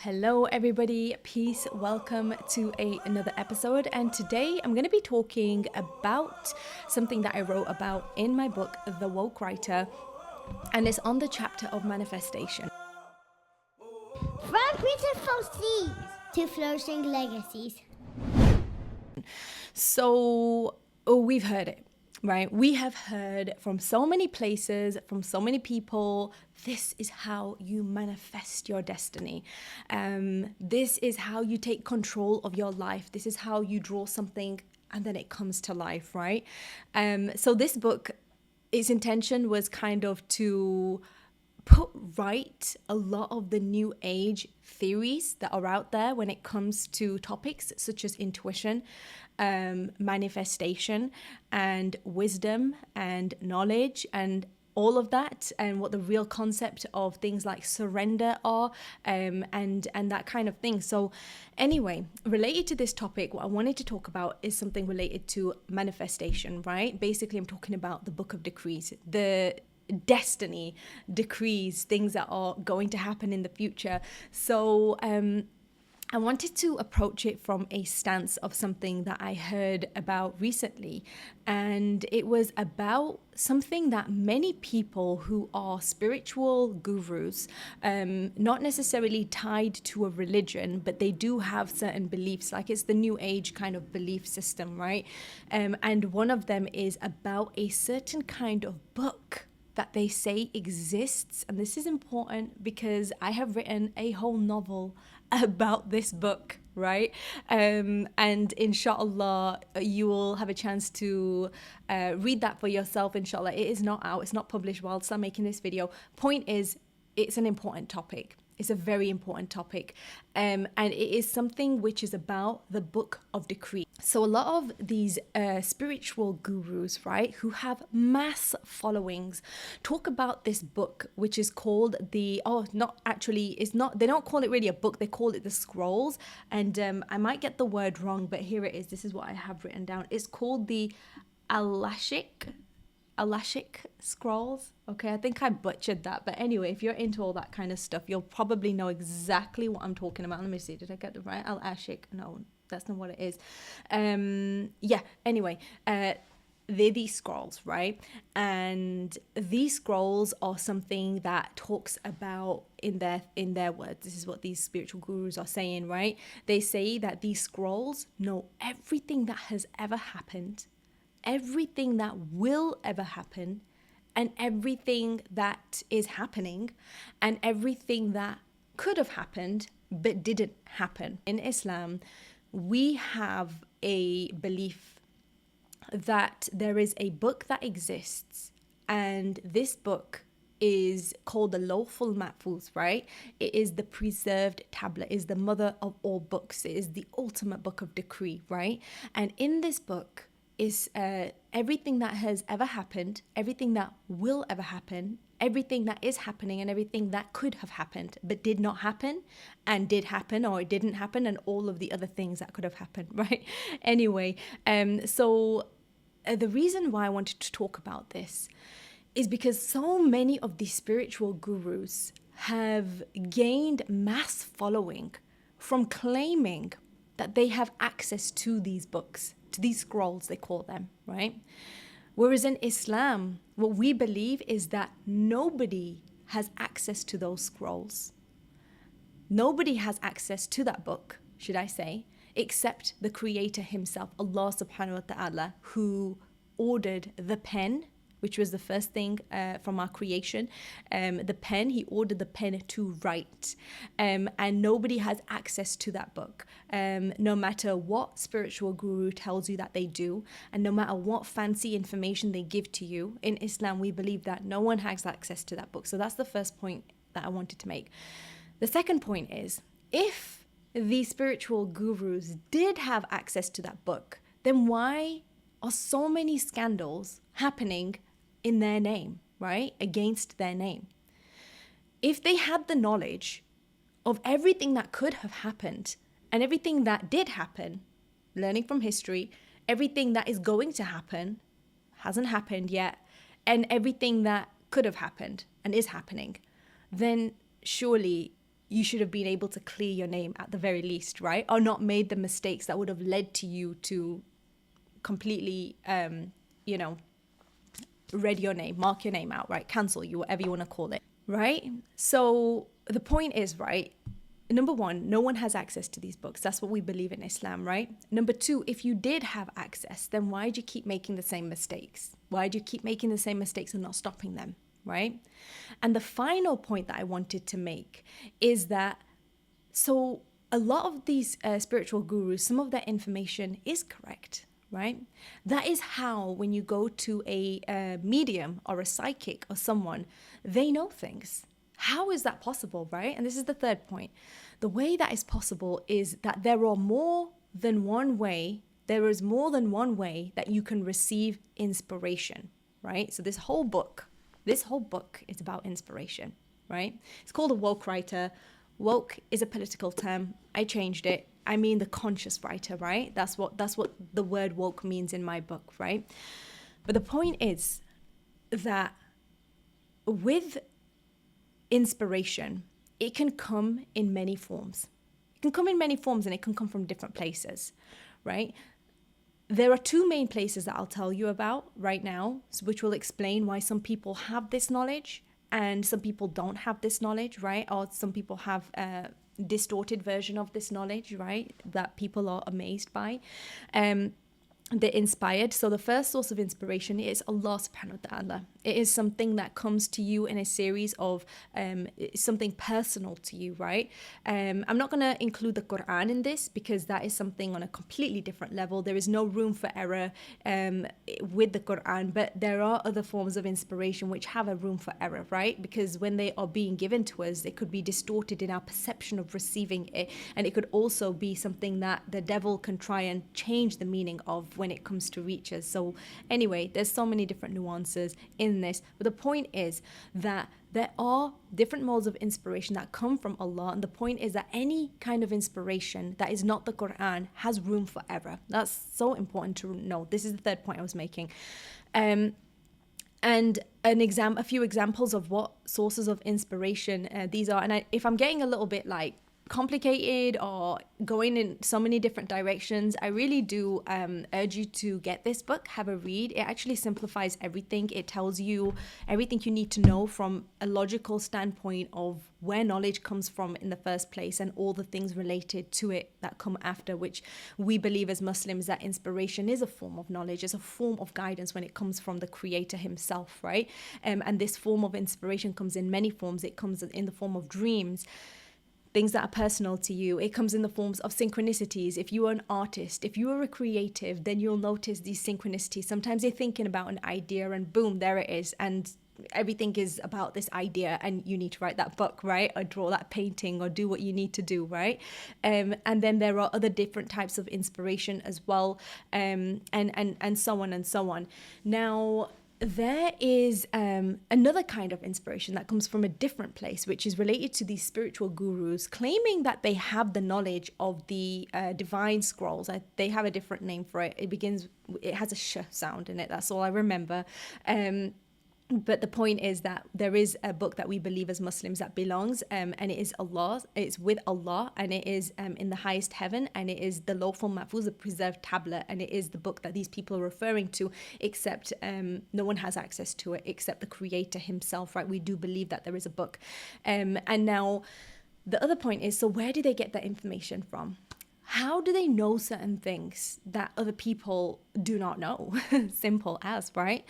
Hello, everybody. Peace. Welcome to another episode. And today I'm going to be talking about something that I wrote about in my book, The Woke Writer, and it's on the chapter of manifestation. From beautiful seeds to flourishing legacies. So, we've heard it, right? We have heard from so many places, from so many people, this is how you manifest your destiny. This is how you take control of your life. This is how you draw something and then it comes to life, right? So this book, its intention was kind of to put right a lot of the new age theories that are out there when it comes to topics such as intuition, manifestation, and wisdom and knowledge and all of that, and what the real concept of things like surrender are, and that kind of thing. So anyway, related to this topic, what I wanted to talk about is something related to manifestation, right? Basically, I'm talking about the book of decrees, the destiny decrees, things that are going to happen in the future. So I wanted to approach it from a stance of something that I heard about recently, and it was about something that many people who are spiritual gurus, not necessarily tied to a religion, but they do have certain beliefs, like it's the new age kind of belief system, right? And one of them is about a certain kind of book that they say exists. And this is important because I have written a whole novel about this book, right? And inshallah, you will have a chance to read that for yourself, inshallah. It is not out, it's not published whilst I'm making this video. Point is, it's an important topic. It's a very important topic. And it is something which is about the book of decree. So a lot of these spiritual gurus, right, who have mass followings, talk about this book, which is called they don't call it really a book, they call it the scrolls. And I might get the word wrong, but here it is. This is what I have written down. It's called the Alashik scrolls. Okay, I think I butchered that, but anyway, if you're into all that kind of stuff, you'll probably know exactly what I'm talking about. Let me see, did I get it right? Al-Ashik? No, that's not what it is. Anyway, they're these scrolls, right? And these scrolls are something that talks about in their words. This is what these spiritual gurus are saying, right? They say that these scrolls know everything that has ever happened, everything that will ever happen, and everything that is happening, and everything that could have happened but didn't happen. In Islam, we have a belief that there is a book that exists, and this book is called the Lawful Mahfuz, right? It is the preserved tablet, is the mother of all books. It is the ultimate book of decree, right? And in this book is everything that has ever happened, everything that will ever happen, everything that is happening, and everything that could have happened but did not happen, and did happen or it didn't happen, and all of the other things that could have happened, right? Anyway, the reason why I wanted to talk about this is because so many of these spiritual gurus have gained mass following from claiming that they have access to these books, to these scrolls, they call them, right? Whereas in Islam, what we believe is that nobody has access to those scrolls. Nobody has access to that book, should I say, except the Creator himself, Allah subhanahu wa ta'ala, who ordered the pen, which was the first thing from our creation. The pen, he ordered the pen to write. And nobody has access to that book. No matter what spiritual guru tells you that they do, and no matter what fancy information they give to you, in Islam, we believe that no one has access to that book. So that's the first point that I wanted to make. The second point is, if the spiritual gurus did have access to that book, then why are so many scandals happening in their name, right? Against their name. If they had the knowledge of everything that could have happened and everything that did happen, learning from history, everything that is going to happen, hasn't happened yet, and everything that could have happened and is happening, then surely you should have been able to clear your name at the very least, right? Or not made the mistakes that would have led to you to completely, read your name, mark your name out, right? Cancel you, whatever you want to call it, right? So the point is, right? Number one, no one has access to these books. That's what we believe in Islam, right? Number two, if you did have access, then why do you keep making the same mistakes? Why do you keep making the same mistakes and not stopping them, right? And the final point that I wanted to make is that, so a lot of these spiritual gurus, some of their information is correct, right? That is how, when you go to a medium or a psychic or someone, they know things. How is that possible, right? And this is the third point. The way that is possible is that there is more than one way that you can receive inspiration, right? So this whole book is about inspiration, right? It's called a woke writer. Woke is a political term. I changed it. I mean the conscious writer, right? That's what the word woke means in my book, right? But the point is that with inspiration, it can come in many forms. It can come in many forms and it can come from different places, right? There are two main places that I'll tell you about right now, which will explain why some people have this knowledge and some people don't have this knowledge, right? Or some people have a distorted version of this knowledge, right? That people are amazed by. They're inspired. So the first source of inspiration is Allah subhanahu wa ta'ala. It is something that comes to you in a series of something personal to you, right? I'm not going to include the Quran in this because that is something on a completely different level. There is no room for error with the Quran, but there are other forms of inspiration which have a room for error, right? Because when they are being given to us, they could be distorted in our perception of receiving it. And it could also be something that the devil can try and change the meaning of when it comes to reach us. So anyway, there's so many different nuances in this, but the point is that there are different modes of inspiration that come from Allah, and the point is that any kind of inspiration that is not the Quran has room for error. That's so important to know. This is the third point I was making. And a few examples of what sources of inspiration these are, and if I'm getting a little bit like complicated or going in so many different directions, I really do urge you to get this book, have a read. It actually simplifies everything. It tells you everything you need to know from a logical standpoint of where knowledge comes from in the first place and all the things related to it that come after, which we believe as Muslims that inspiration is a form of knowledge, is a form of guidance when it comes from the Creator himself, right? And this form of inspiration comes in many forms. It comes in the form of dreams, things that are personal to you. It comes in the forms of synchronicities. If you are an artist, if you are a creative, then you'll notice these synchronicities. Sometimes you're thinking about an idea and boom, there it is. And everything is about this idea and you need to write that book, right? Or draw that painting or do what you need to do, right? And then there are other different types of inspiration as well, and so on and so on. Now, there is another kind of inspiration that comes from a different place, which is related to these spiritual gurus claiming that they have the knowledge of the divine scrolls. They have a different name for it. It has a sh sound in it. That's all I remember. But the point is that there is a book that we believe as Muslims that belongs, and it is Allah. It's with Allah, and it is in the highest heaven, and it is the Lawful Mahfuz, the preserved tablet, and it is the book that these people are referring to, except no one has access to it except the Creator himself, right? We do believe that there is a book. And now the other point is, so where do they get that information from? How do they know certain things that other people do not know? Simple as, right?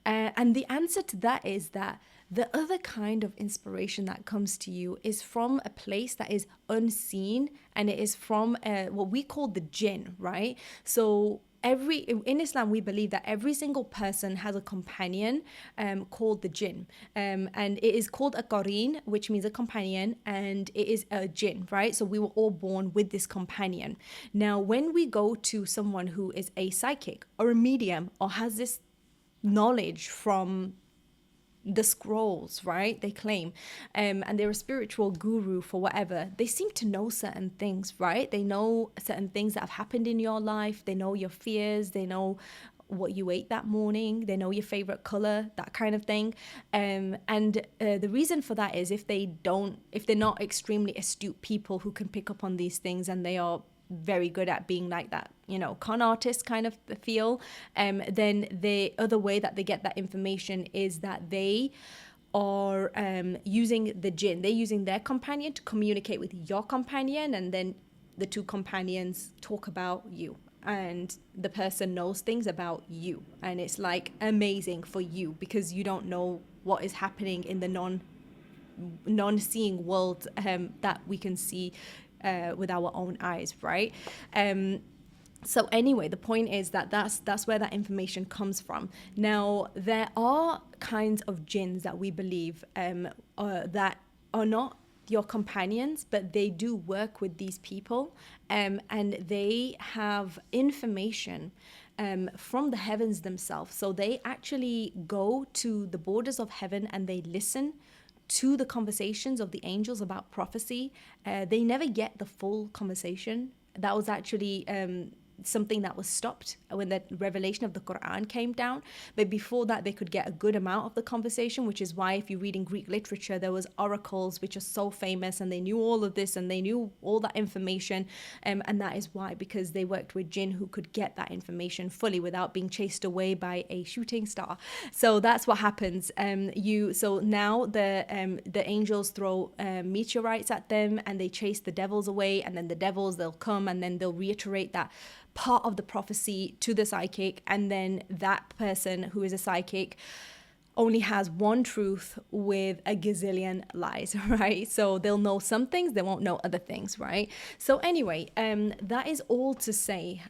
And the answer to that is that the other kind of inspiration that comes to you is from a place that is unseen, and it is from what we call the jinn, right? So in Islam, we believe that every single person has a companion called the jinn. And it is called a qareen, which means a companion, and it is a jinn, right? So we were all born with this companion. Now, when we go to someone who is a psychic or a medium or has this knowledge from the scrolls, right? They claim, and they're a spiritual guru for whatever. They seem to know certain things, right? They know certain things that have happened in your life. They know your fears. They know what you ate that morning. They know your favorite color, that kind of thing. And the reason for that is if they're not extremely astute people who can pick up on these things, and they are very good at being like that, con artist kind of feel, then the other way that they get that information is that they are using the jinn. They're using their companion to communicate with your companion, and then the two companions talk about you, and the person knows things about you, and it's like amazing for you because you don't know what is happening in the non-seeing world that we can see with our own eyes, right? So anyway, the point is that that's where that information comes from. Now, there are kinds of jinns that we believe that are not your companions, but they do work with these people, and they have information from the heavens themselves. So they actually go to the borders of heaven and they listen to the conversations of the angels about prophecy. They never get the full conversation. That was actually something that was stopped when the revelation of the Quran came down. But before that, they could get a good amount of the conversation, which is why if you read in Greek literature, there was oracles which are so famous, and they knew all of this and they knew all that information. And that is why, because they worked with jinn who could get that information fully without being chased away by a shooting star. So that's what happens. So now the angels throw meteorites at them, and they chase the devils away, and then the devils, they'll come and then they'll reiterate that part of the prophecy to the psychic, and then that person who is a psychic only has one truth with a gazillion lies, right? So they'll know some things, they won't know other things, right? So anyway, that is all to say,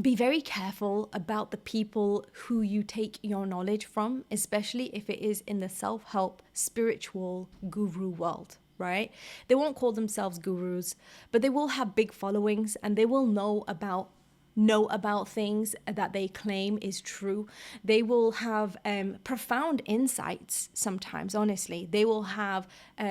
be very careful about the people who you take your knowledge from, especially if it is in the self-help, spiritual guru world, right? They won't call themselves gurus, but they will have big followings, and they will know about things that they claim is true. They will have profound insights sometimes, honestly. They will have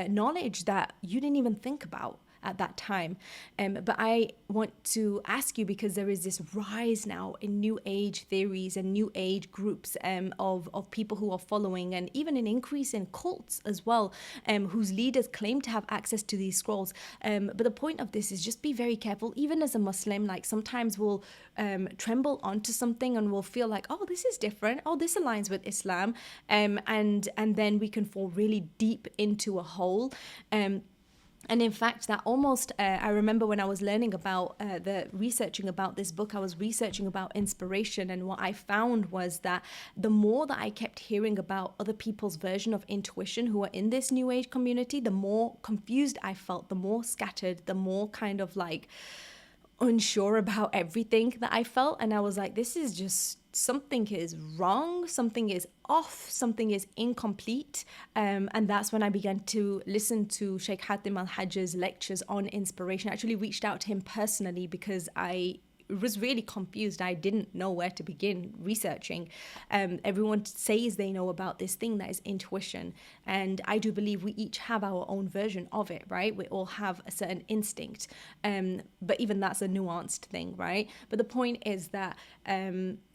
knowledge that you didn't even think about at that time. But I want to ask you, because there is this rise now in new age theories and new age groups of people who are following, and even an increase in cults as well, whose leaders claim to have access to these scrolls. But the point of this is just be very careful. Even as a Muslim, like sometimes we'll tremble onto something and we'll feel like, oh, this is different. Oh, this aligns with Islam. And then we can fall really deep into a hole. And in fact, that almost, I remember when I was learning about researching about this book, I was researching about inspiration. And what I found was that the more that I kept hearing about other people's version of intuition who are in this new age community, the more confused I felt, the more scattered, the more kind of like unsure about everything that I felt. And I was like, this is just, something is wrong, something is off, something is incomplete. And that's when I began to listen to Sheikh Hatim Al-Hajj's lectures on inspiration. I actually reached out to him personally because I was really confused. I didn't know where to begin researching. Everyone says they know about this thing that is intuition, and I do believe we each have our own version of it, right? We all have a certain instinct, but even that's a nuanced thing, right? But the point is that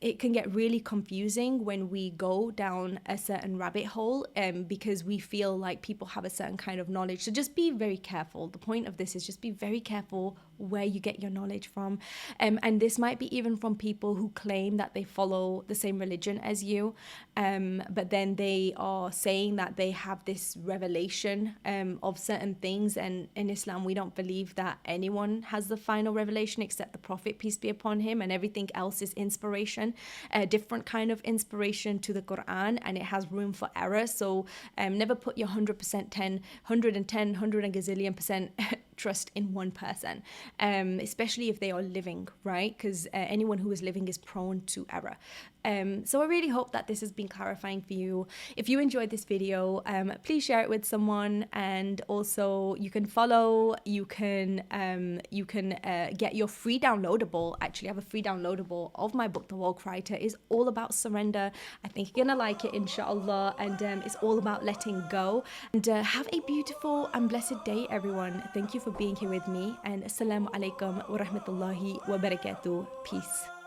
it can get really confusing when we go down a certain rabbit hole, because we feel like people have a certain kind of knowledge. So just be very careful. The point of this is just be very careful where you get your knowledge from. And this might be even from people who claim that they follow the same religion as you, but then they are saying that they have this revelation of certain things. And in Islam, we don't believe that anyone has the final revelation except the Prophet, peace be upon him, and everything else is inspiration, a different kind of inspiration to the Quran, and it has room for error. So never put your 100%, 100 and gazillion percent trust in one person, especially if they are living, right? Because anyone who is living is prone to error. So I really hope that this has been clarifying for you. If you enjoyed this video, please share it with someone, and also you can follow, you can get your free downloadable. Actually, I have a free downloadable of my book, The Woke Writer. Is all about surrender. I think you're gonna like it, inshallah, and it's all about letting go. And have a beautiful and blessed day, everyone. Thank you for being here with me, and assalamu alaikum wa rahmatullahi wa barakatuh. Peace.